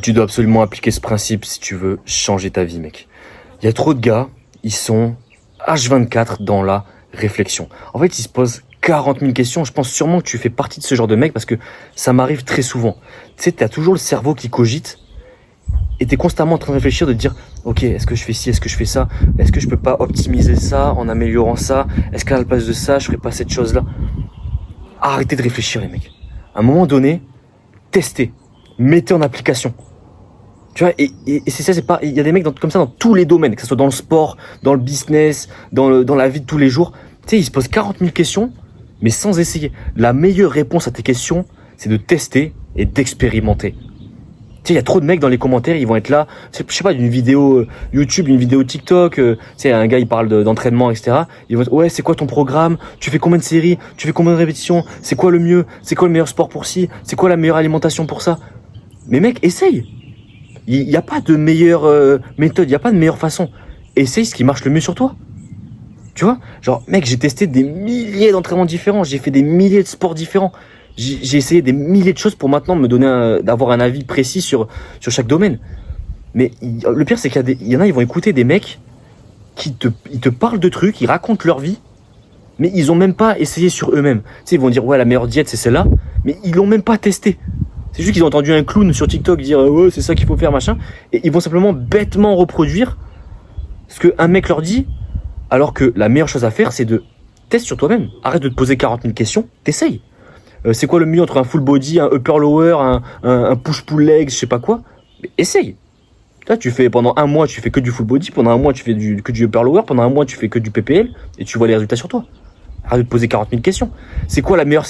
Tu dois absolument appliquer ce principe si tu veux changer ta vie, mec. Il y a trop de gars, ils sont H24 dans la réflexion. En fait, ils se posent 40 000 questions. Je pense sûrement que tu fais partie de ce genre de mec parce que ça m'arrive très souvent. Tu sais, t'as toujours le cerveau qui cogite et t'es constamment en train de réfléchir, de te dire ok, est-ce que je fais ci, est-ce que je fais ça, est-ce que je peux pas optimiser ça en améliorant ça, est-ce qu'à la place de ça, je ferais pas cette chose-là. Arrêtez de réfléchir, les mecs. À un moment donné, testez, mettez en application. Tu vois, et c'est ça, c'est pas. Il y a des mecs comme ça dans tous les domaines, que ce soit dans le sport, dans le business, dans la vie de tous les jours. Tu sais, ils se posent 40 000 questions, mais sans essayer. La meilleure réponse à tes questions, c'est de tester et d'expérimenter. Tu sais, il y a trop de mecs dans les commentaires, ils vont être là, je sais pas, d'une vidéo YouTube, une vidéo TikTok, tu sais, un gars il parle d'entraînement, etc. Ils vont être, ouais, c'est quoi ton programme? Tu fais combien de séries? Tu fais combien de répétitions? C'est quoi le mieux? C'est quoi le meilleur sport pour ci? C'est quoi la meilleure alimentation pour ça? Mais mec, essaye. Il n'y a pas de meilleure méthode, il n'y a pas de meilleure façon. Essaye ce qui marche le mieux sur toi. Tu vois, genre, mec, j'ai testé des milliers d'entraînements différents, j'ai fait des milliers de sports différents. J'ai essayé des milliers de choses pour maintenant me donner d'avoir un avis précis sur chaque domaine. Mais le pire, c'est qu'il y en a, ils vont écouter des mecs ils te parlent de trucs, ils racontent leur vie, mais ils ont même pas essayé sur eux-mêmes. Tu sais, ils vont dire, ouais, la meilleure diète, c'est celle-là, mais ils l'ont même pas testé. C'est juste qu'ils ont entendu un clown sur TikTok dire, ouais, c'est ça qu'il faut faire, machin, et ils vont simplement bêtement reproduire ce qu'un mec leur dit, alors que la meilleure chose à faire, c'est de tester sur toi-même. Arrête de te poser 40 000 questions, t'essayes. C'est quoi le mieux entre un full body, un upper lower, un push-pull legs, je sais pas quoi. Mais essaye. Là, tu fais pendant un mois, tu fais que du full body, pendant un mois, tu fais que du upper lower, pendant un mois, tu fais que du PPL, et tu vois les résultats sur toi. Arrête de te poser 40 000 questions. C'est quoi la meilleure,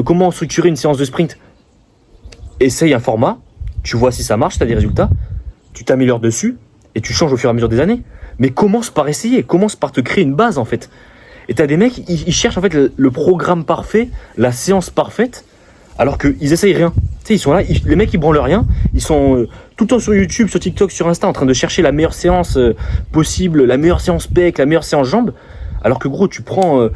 comment structurer une séance de sprint? Essaye un format, tu vois si ça marche, tu as des résultats, tu t'améliores dessus, et tu changes au fur et à mesure des années. Mais commence par essayer, commence par te créer une base en fait. Et t'as des mecs, ils cherchent en fait le programme parfait, la séance parfaite, alors qu'ils essayent rien. Tu sais, ils sont là, les mecs ils branlent rien, ils sont tout le temps sur YouTube, sur TikTok, sur Insta, en train de chercher la meilleure séance possible, la meilleure séance pec, la meilleure séance jambes. Alors que gros, tu prends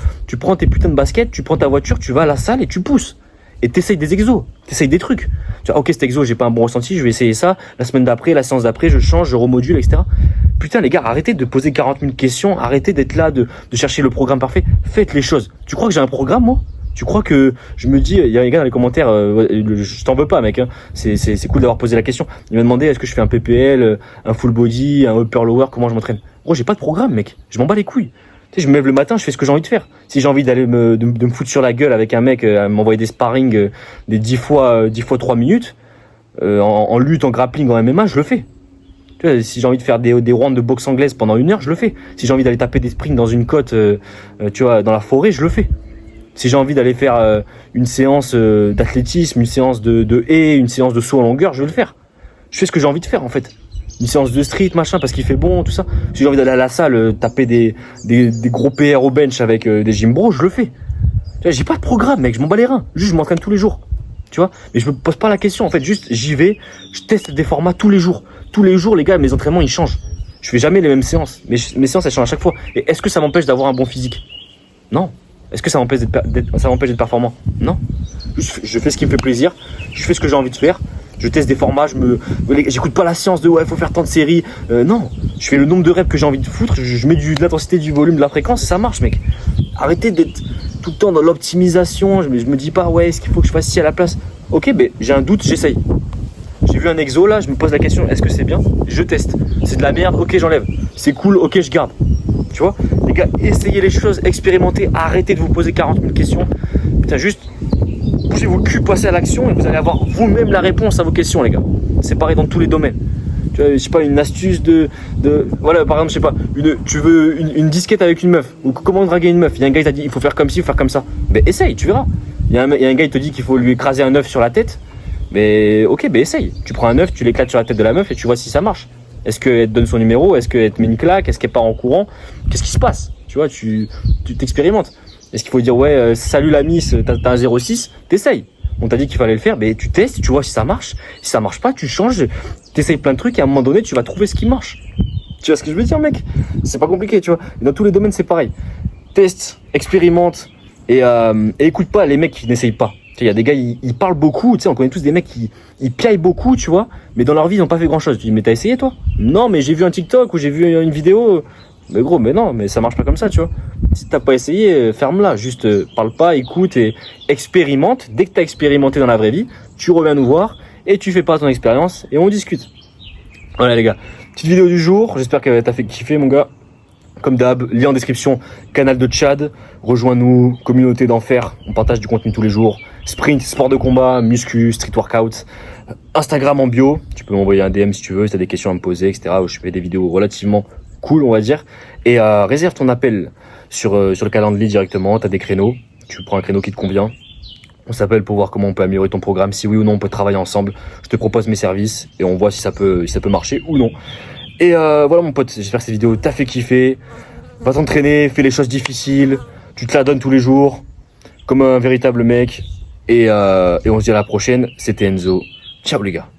tes putains de baskets, tu prends ta voiture, tu vas à la salle et tu pousses. Et t'essayes des exos, t'essayes des trucs. Tu vois, ok, cet exo, j'ai pas un bon ressenti, je vais essayer ça. La semaine d'après, la séance d'après, je change, je remodule, etc. Putain, les gars, arrêtez de poser 40 000 questions, arrêtez d'être là, de chercher le programme parfait. Faites les choses. Tu crois que j'ai un programme, moi? Tu crois que je me dis, il y a un gars dans les commentaires, je t'en veux pas, mec, hein. C'est cool d'avoir posé la question. Il m'a demandé, est-ce que je fais un PPL, un full body, un upper lower, comment je m'entraîne? Gros, j'ai pas de programme, mec. Je m'en bats les couilles. Tu sais, je me lève le matin, je fais ce que j'ai envie de faire. Si j'ai envie d'aller de me foutre sur la gueule avec un mec, à m'envoyer des sparring, des 10 fois 3 minutes, en lutte, en grappling, en MMA, je le fais. Tu vois, si j'ai envie de faire des rounds de boxe anglaise pendant 1 heure, je le fais. Si j'ai envie d'aller taper des sprints dans une côte, tu vois, dans la forêt, je le fais. Si j'ai envie d'aller faire une séance d'athlétisme, une séance de haie, une séance de saut en longueur, je vais le faire. Je fais ce que j'ai envie de faire, en fait. Une séance de street, machin, parce qu'il fait bon, tout ça. Si j'ai envie d'aller à la salle, taper des gros PR au bench avec des gym bros, je le fais. Tu vois, j'ai pas de programme, mec, je m'en bats les reins. Juste, je m'entraîne tous les jours. Tu vois, mais je me pose pas la question, en fait, juste, j'y vais, je teste des formats tous les jours. Tous les jours, les gars, mes entraînements, ils changent. Je fais jamais les mêmes séances. Mes séances, elles changent à chaque fois. Et est-ce que ça m'empêche d'avoir un bon physique? Non. Est-ce que ça m'empêche d'être performant? Non. Je fais ce qui me fait plaisir. Je fais ce que j'ai envie de faire. Je teste des formats. J'écoute pas la science de ouais, faut faire tant de séries. Non. Je fais le nombre de reps que j'ai envie de foutre. Je mets de l'intensité, du volume, de la fréquence. Et ça marche, mec. Arrêtez d'être tout le temps dans l'optimisation. Je me dis pas, ouais, est-ce qu'il faut que je fasse ci à la place? Ok, ben j'ai un doute, j'essaye. J'ai vu un exo là, je me pose la question, est-ce que c'est bien? Je teste. C'est de la merde, ok, j'enlève. C'est cool, ok, je garde. Tu vois, les gars, essayez les choses, expérimentez, arrêtez de vous poser 40 000 questions. Putain, juste bougez-vous le cul, passez à l'action et vous allez avoir vous-même la réponse à vos questions, les gars. C'est pareil dans tous les domaines. Tu vois, je sais pas, une astuce voilà, par exemple, je sais pas, tu veux une disquette avec une meuf, ou comment draguer une meuf. Il y a un gars qui t'a dit, il faut faire comme ci, il faut faire comme ça. Ben essaye, tu verras. Il y a un gars qui te dit qu'il faut lui écraser un œuf sur la tête. Mais ok, ben essaye. Tu prends un œuf, tu l'éclates sur la tête de la meuf et tu vois si ça marche. Est-ce qu'elle te donne son numéro? Est-ce qu'elle te met une claque? Est-ce qu'elle part en courant? Qu'est-ce qui se passe? Tu vois, tu t'expérimentes. Est-ce qu'il faut dire, ouais, salut la miss, t'as un 06? T'essayes. On t'a dit qu'il fallait le faire, mais tu testes, tu vois si ça marche. Si ça marche pas, tu changes, t'essayes plein de trucs et à un moment donné, tu vas trouver ce qui marche. Tu vois ce que je veux dire, mec? C'est pas compliqué, tu vois. Et dans tous les domaines, c'est pareil. Teste, expérimente et écoute pas les mecs qui n'essayent pas. Tu sais, il y a des gars, ils parlent beaucoup, tu sais, on connaît tous des mecs qui ils piaillent beaucoup, tu vois, mais dans leur vie, ils n'ont pas fait grand-chose. Tu dis, mais t'as essayé, toi? Non, mais j'ai vu un TikTok ou j'ai vu une vidéo. Mais gros, mais non, mais ça marche pas comme ça, tu vois. Si t'as pas essayé, ferme-la. Juste, parle pas, écoute et expérimente. Dès que t'as expérimenté dans la vraie vie, tu reviens nous voir et tu fais pas ton expérience et on discute. Voilà, les gars. Petite vidéo du jour. J'espère qu'elle t'a fait kiffer, mon gars. Comme d'hab, lien en description, canal de Tchad. Rejoins-nous, communauté d'enfer. On partage du contenu tous les jours. Sprint, sport de combat, muscu, street workout. Instagram en bio. Tu peux m'envoyer un DM si tu veux, si tu as des questions à me poser, etc. Où je fais des vidéos relativement cool, on va dire. Et réserve ton appel sur le calendrier directement. Tu as des créneaux. Tu prends un créneau qui te convient. On s'appelle pour voir comment on peut améliorer ton programme. Si oui ou non, on peut travailler ensemble. Je te propose mes services et on voit si ça peut marcher ou non. Et voilà mon pote, j'espère que cette vidéo t'a fait kiffer. Va t'entraîner, fais les choses difficiles. Tu te la donnes tous les jours. Comme un véritable mec. Et on se dit à la prochaine. C'était Enzo. Ciao les gars.